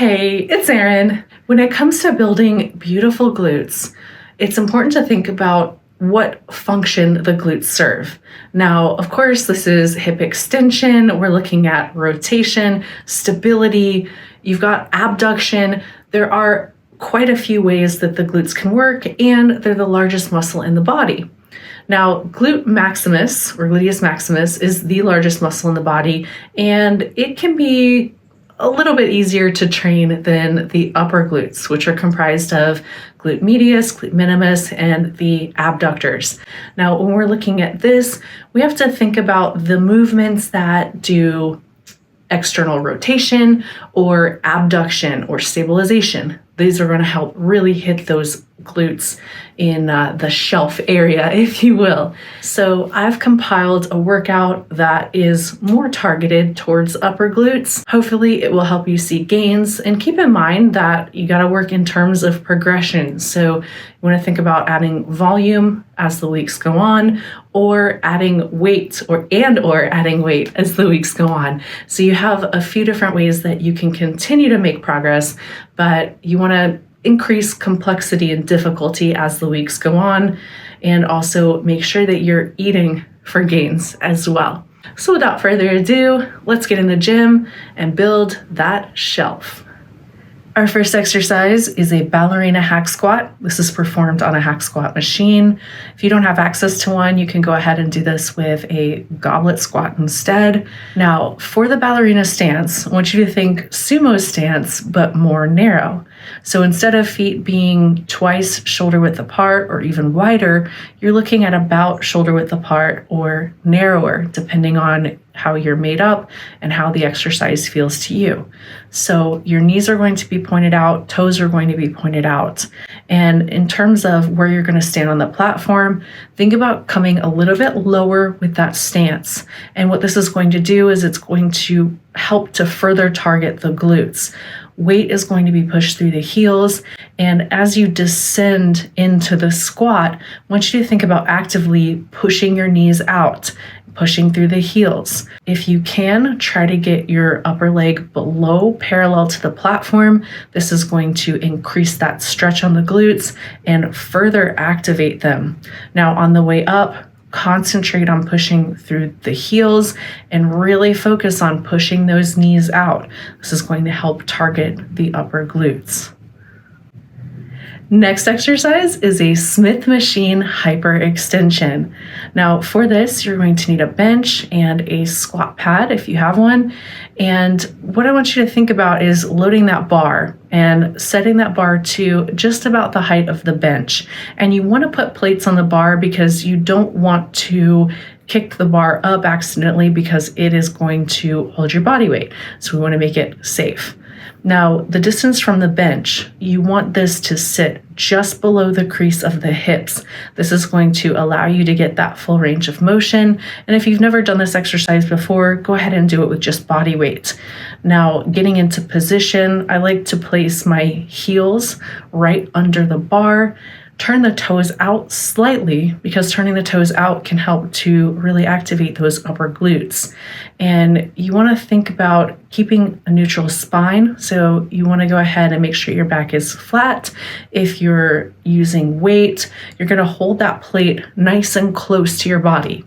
Hey, it's Erin. When it comes to building beautiful glutes, it's important to think about what function the glutes serve. Now, of course, this is hip extension. We're looking at rotation, stability. You've got abduction. There are quite a few ways that the glutes can work, and they're the largest muscle in the body. Now, glute maximus, or gluteus maximus, is the largest muscle in the body, and it can be a little bit easier to train than the upper glutes, which are comprised of glute medius, glute minimus, and the abductors. Now, when we're looking at this, we have to think about the movements that do external rotation or abduction or stabilization. These are going to help really hit those glutes in the shelf area, if you will. So I've compiled a workout that is more targeted towards upper glutes. Hopefully it will help you see gains, and keep in mind that you got to work in terms of progression. So you want to think about adding volume as the weeks go on, or adding weight or adding weight as the weeks go on. So you have a few different ways that you can continue to make progress, but you want to increase complexity and difficulty as the weeks go on, and also make sure that you're eating for gains as well. So without further ado, let's get in the gym and build that shelf. Our first exercise is a ballerina hack squat. This is performed on a hack squat machine. If you don't have access to one, you can go ahead and do this with a goblet squat instead. Now, for the ballerina stance, I want you to think sumo stance, but more narrow. So instead of feet being twice shoulder width apart or even wider, you're looking at about shoulder width apart or narrower, depending on how you're made up and how the exercise feels to you. So your knees are going to be pointed out, toes are going to be pointed out. And in terms of where you're going to stand on the platform, think about coming a little bit lower with that stance. And what this is going to do is it's going to help to further target the glutes. Weight is going to be pushed through the heels, and as you descend into the squat, I want you to think about actively pushing your knees out, pushing through the heels. If you can, try to get your upper leg below parallel to the platform. This is going to increase that stretch on the glutes and further activate them. Now, on the way up, concentrate on pushing through the heels and really focus on pushing those knees out. This is going to help target the upper glutes. Next exercise is a Smith machine hyperextension. Now for this, you're going to need a bench and a squat pad if you have one. And what I want you to think about is loading that bar and setting that bar to just about the height of the bench. And you want to put plates on the bar because you don't want to kick the bar up accidentally, because it is going to hold your body weight. So we want to make it safe. Now, the distance from the bench, you want this to sit just below the crease of the hips. This is going to allow you to get that full range of motion. And if you've never done this exercise before, go ahead and do it with just body weight. Now, getting into position, I like to place my heels right under the bar. Turn the toes out slightly, because turning the toes out can help to really activate those upper glutes. And you want to think about keeping a neutral spine. So you want to go ahead and make sure your back is flat. If you're using weight, you're going to hold that plate nice and close to your body.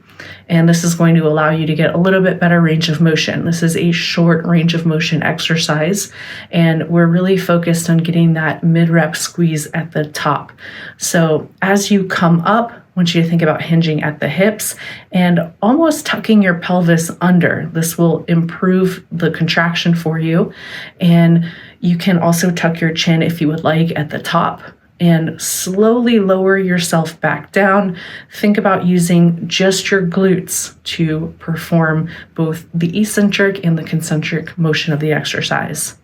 And this is going to allow you to get a little bit better range of motion. This is a short range of motion exercise, and we're really focused on getting that mid-rep squeeze at the top. So as you come up, I want you to think about hinging at the hips and almost tucking your pelvis under. This will improve the contraction for you. And you can also tuck your chin if you would like at the top, and slowly lower yourself back down. Think about using just your glutes to perform both the eccentric and the concentric motion of the exercise.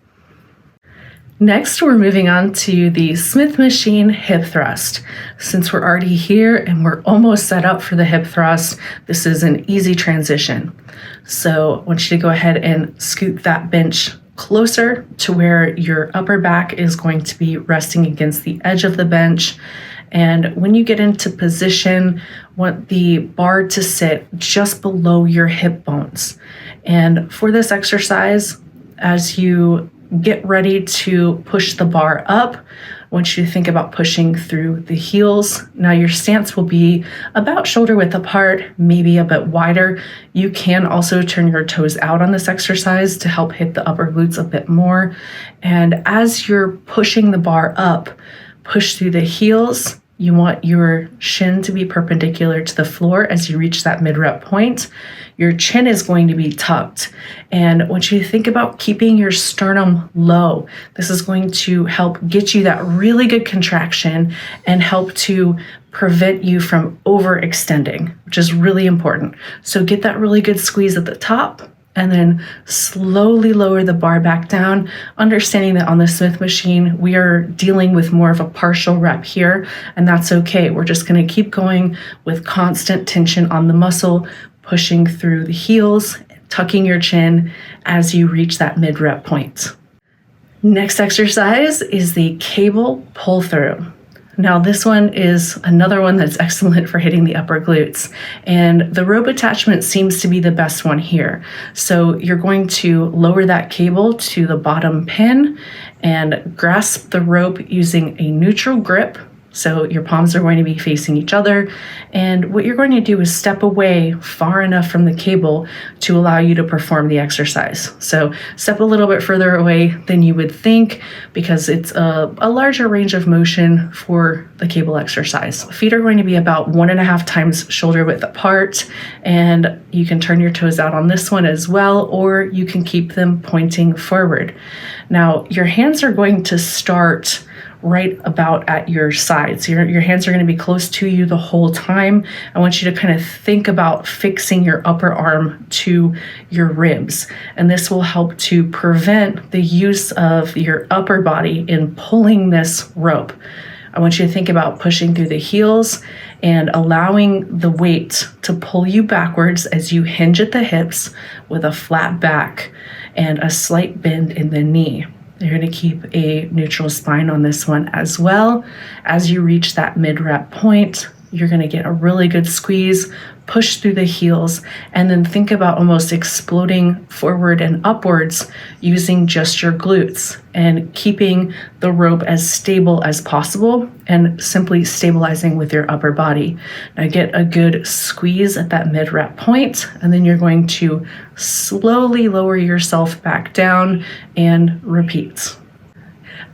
Next, we're moving on to the Smith machine hip thrust. Since we're already here and we're almost set up for the hip thrust, this is an easy transition. So I want you to go ahead and scoot that bench closer to where your upper back is going to be resting against the edge of the bench. And when you get into position, want the bar to sit just below your hip bones. And for this exercise, as you get ready to push the bar up. I want you to think about pushing through the heels. Now your stance will be about shoulder width apart, maybe a bit wider. You can also turn your toes out on this exercise to help hit the upper glutes a bit more. And as you're pushing the bar up, push through the heels. You want your shin to be perpendicular to the floor as you reach that mid-rep point. Your chin is going to be tucked. And I want you to think about keeping your sternum low. This is going to help get you that really good contraction and help to prevent you from overextending, which is really important. So get that really good squeeze at the top, and then slowly lower the bar back down, understanding that on the Smith machine, we are dealing with more of a partial rep here, and that's okay. We're just gonna keep going with constant tension on the muscle, pushing through the heels, tucking your chin as you reach that mid-rep point. Next exercise is the cable pull-through. Now this one is another one that's excellent for hitting the upper glutes, and the rope attachment seems to be the best one here. So you're going to lower that cable to the bottom pin and grasp the rope using a neutral grip. So your palms are going to be facing each other, and what you're going to do is step away far enough from the cable to allow you to perform the exercise. So step a little bit further away than you would think because it's a larger range of motion for the cable exercise. Feet are going to be about 1.5 times shoulder width apart, and you can turn your toes out on this one as well, or you can keep them pointing forward. Now your hands are going to start right about at your sides. Your hands are going to be close to you the whole time. I want you to kind of think about fixing your upper arm to your ribs. And this will help to prevent the use of your upper body in pulling this rope. I want you to think about pushing through the heels and allowing the weight to pull you backwards as you hinge at the hips with a flat back and a slight bend in the knee. You're going to keep a neutral spine on this one as well. As you reach that mid-rep point, you're going to get a really good squeeze, push through the heels, and then think about almost exploding forward and upwards using just your glutes and keeping the rope as stable as possible and simply stabilizing with your upper body. Now get a good squeeze at that mid-rep point, and then you're going to slowly lower yourself back down and repeat.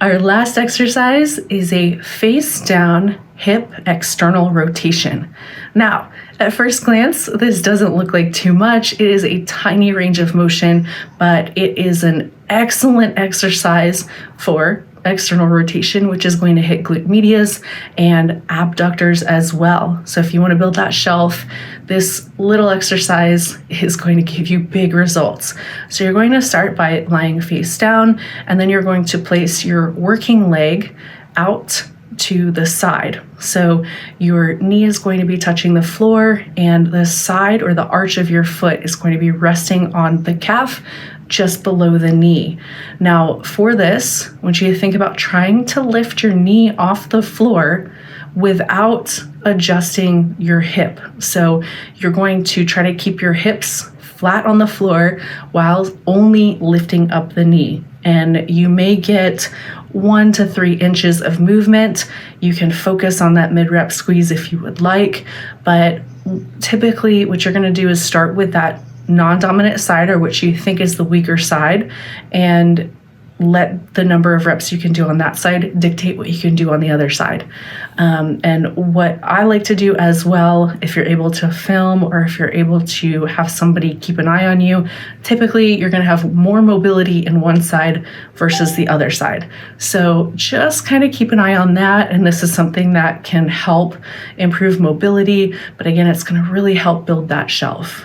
Our last exercise is a face down hip external rotation. Now, at first glance, this doesn't look like too much. It is a tiny range of motion, but it is an excellent exercise for external rotation, which is going to hit glute medius and abductors as well. So if you want to build that shelf, this little exercise is going to give you big results. So you're going to start by lying face down, and then you're going to place your working leg out to the side. So your knee is going to be touching the floor, and the side or the arch of your foot is going to be resting on the calf just below the knee. Now for this, I want you to think about trying to lift your knee off the floor without adjusting your hip. So you're going to try to keep your hips flat on the floor while only lifting up the knee. And you may get 1 to 3 inches of movement. You can focus on that mid-rep squeeze if you would like, but typically what you're going to do is start with that non-dominant side, or what you think is the weaker side, and let the number of reps you can do on that side dictate what you can do on the other side. And what I like to do as well, if you're able to film or if you're able to have somebody keep an eye on you, typically you're going to have more mobility in one side versus the other side. So just kind of keep an eye on that. And this is something that can help improve mobility. But again, it's going to really help build that shelf.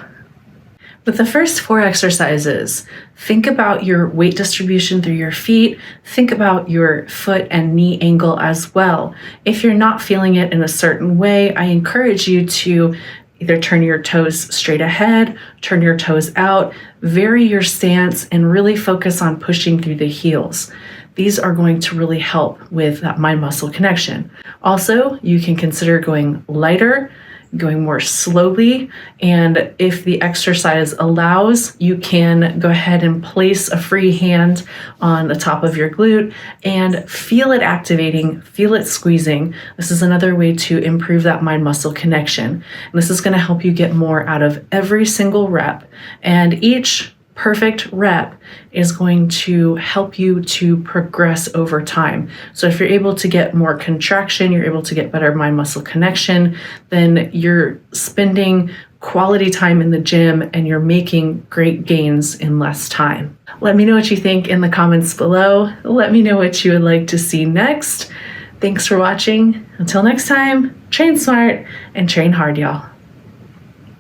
With the first 4 exercises, think about your weight distribution through your feet. Think about your foot and knee angle as well. If you're not feeling it in a certain way, I encourage you to either turn your toes straight ahead, turn your toes out, vary your stance, and really focus on pushing through the heels. These are going to really help with that mind-muscle connection. Also, you can consider going lighter. going more slowly. And if the exercise allows, you can go ahead and place a free hand on the top of your glute and feel it activating, feel it squeezing. This is another way to improve that mind-muscle connection. And this is going to help you get more out of every single rep. And each perfect rep is going to help you to progress over time. So if you're able to get more contraction, you're able to get better mind-muscle connection, then you're spending quality time in the gym and you're making great gains in less time. Let me know what you think in the comments below. Let me know what you would like to see next. Thanks for watching. Until next time, train smart and train hard, y'all.